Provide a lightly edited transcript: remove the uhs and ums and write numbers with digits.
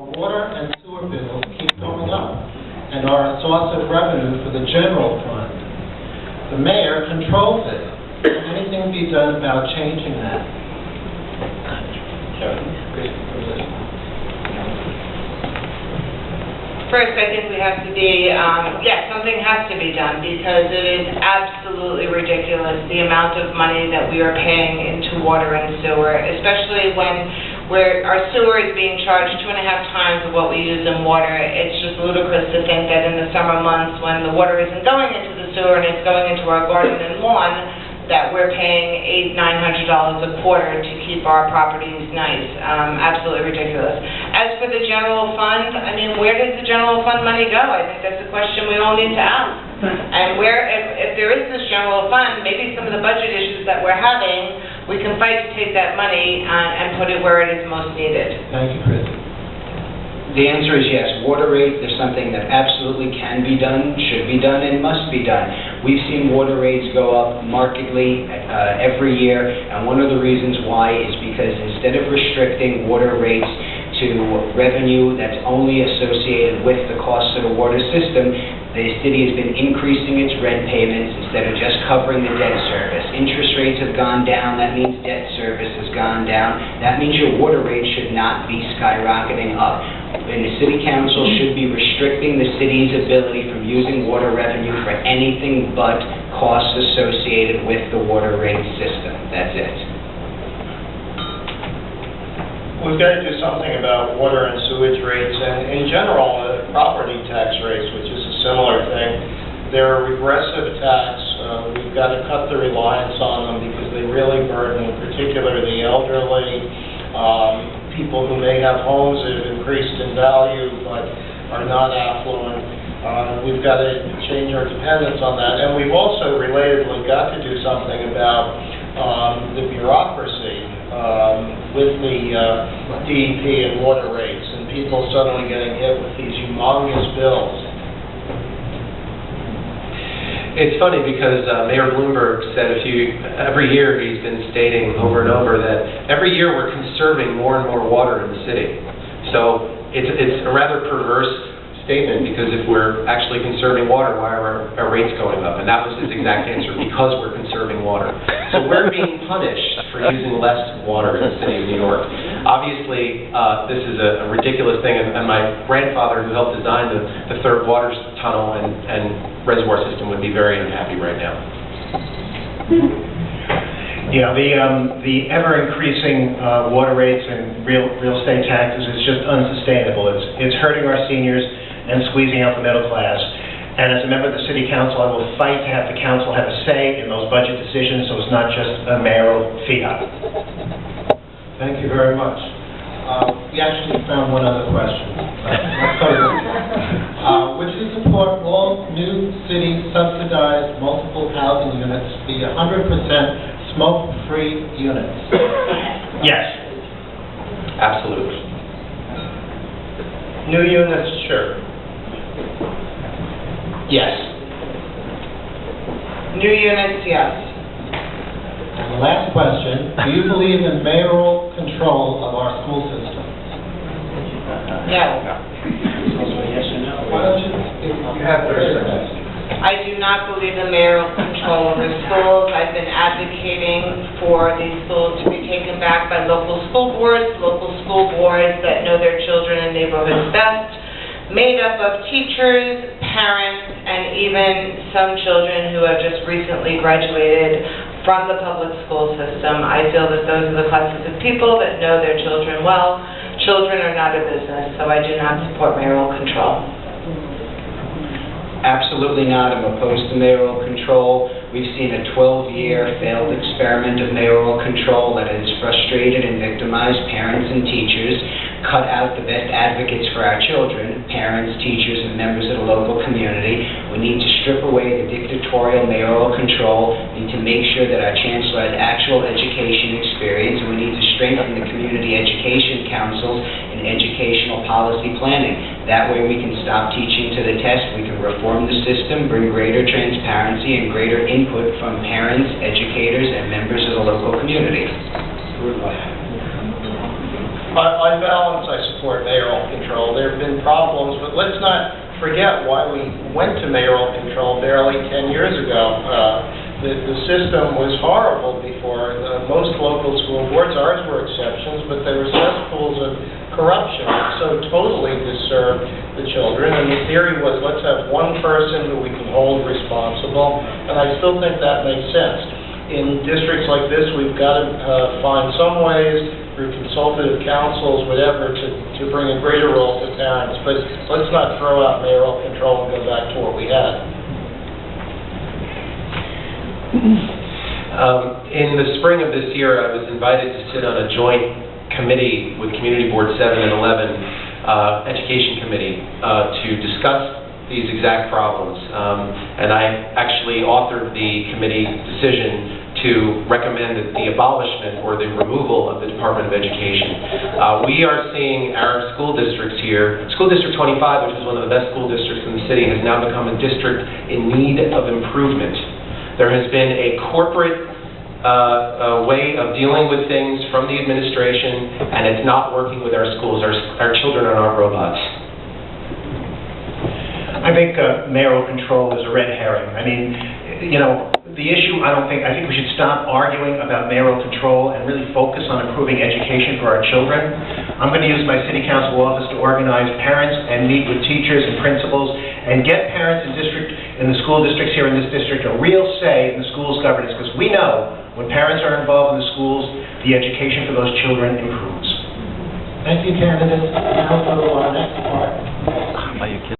our water and sewer bills keep going up and are a source of revenue for the general fund. The mayor controls it. Can anything be done about changing that? First, I think we have to be, yes, something has to be done because it is absolutely ridiculous the amount of money that we are paying into water and sewer, especially when our sewer is being charged 2.5 times of what we use in water. It's just ludicrous to think that in the summer months when the water isn't going into the sewer and it's going into our garden and lawn, that we're paying $800–900 a quarter to keep our properties nice. Absolutely ridiculous. As for the general fund, I mean, where does the general fund money go? I think that's a question we all need to ask. And if there is this general fund, maybe some of the budget issues that we're having, we can fight to take that money and put it where it is most needed. Thank you, Chris. The answer is yes. Water rates is something that absolutely can be done, should be done, and must be done. We've seen water rates go up markedly every year, and one of the reasons why is because instead of restricting water rates to revenue that's only associated with the cost of the water system, the city has been increasing its rent payments instead of just covering the debt service. Interest rates have gone down. That means debt service has gone down. That means your water rate should not be skyrocketing up. And the city council should be restricting the city's ability from using water revenue for anything but costs associated with the water rate system. That's it. We've got to do something about water and sewage rates, and in general, property tax rates, which is a similar thing. They're a regressive tax. We've got to cut the reliance on them because they really burden, particularly the elderly, people who may have homes that have increased in value but are not affluent. We've got to change our dependence on that, and we've also relatedly got to do something about the bureaucracy with the DEP and water rates, and people suddenly getting hit with these humongous bills. It's funny because Mayor Bloomberg said every year he's been stating over and over that every year we're conserving more and more water in the city. So it's a rather perverse statement because if we're actually conserving water, why are our rates going up? And that was his exact answer, because we're conserving water. So we're being punished for using less water in the city of New York. Obviously, this is a ridiculous thing, and my grandfather, who helped design the third water tunnel and reservoir system, would be very unhappy right now. Yeah, the ever-increasing water rates and real estate taxes is just unsustainable. It's hurting our seniors and squeezing out the middle class. And as a member of the City Council, I will fight to have the council have a say in those budget decisions so it's not just a mayoral fiat. Thank you very much. We actually found one other question. Would you support all new city subsidized multiple housing units to be 100% smoke-free units? Yes. Absolutely. New units, sure. Yes. New units, yes. And the last question, do you believe in mayoral control of our school system? No. Yes or no? Why don't you have 30 seconds. I do not believe in mayoral control over schools. I've been advocating for these schools to be taken back by local school boards that know their children and neighborhoods best, made up of teachers, parents, and even some children who have just recently graduated from the public school system. I feel that those are the classes of people that know their children well. Children are not a business, so I do not support mayoral control. Absolutely not. I'm opposed to mayoral control. We've seen a 12-year failed experiment of mayoral control that has frustrated and victimized parents and teachers, cut out the best advocates for our children, parents, teachers, and members of the local community. We need to strip away the dictatorial mayoral control. We need to make sure that our chancellor has actual education experience, and we need to strengthen the community education councils and educational policy planning. That way we can stop teaching to the test, we can reform the system, bring greater transparency and greater input from parents, educators, and members of the local community. On balance, I support mayoral control. There have been problems, but let's not forget why we went to mayoral control barely 10 years ago. The system was horrible before. Most local school boards, ours were exceptions, but they were cesspools of corruption. It so totally disturbed the children, and the theory was, let's have one person who we can hold responsible, and I still think that makes sense. In districts like this, we've got to find some ways through consultative councils, whatever, to bring a greater role to parents, but let's not throw out mayoral control and go back to what we had. In the spring of this year, I was invited to sit on a joint committee with Community Board 7 and 11, Education Committee, to discuss these exact problems. And I actually authored the committee decision to recommend the abolishment or the removal of the Department of Education. We are seeing our school districts here, School District 25, which is one of the best school districts in the city, has now become a district in need of improvement. There has been a corporate way of dealing with things from the administration, and it's not working with our schools. Our children are not robots. I think mayoral control is a red herring. I mean, you know, the issue, I think we should stop arguing about mayoral control and really focus on improving education for our children. I'm going to use my city council office to organize parents and meet with teachers and principals and get parents in the school districts here in this district a real say in the school's governance, because we know when parents are involved in the schools, the education for those children improves. Thank you, candidates. Now go to our next part. Are you kidding?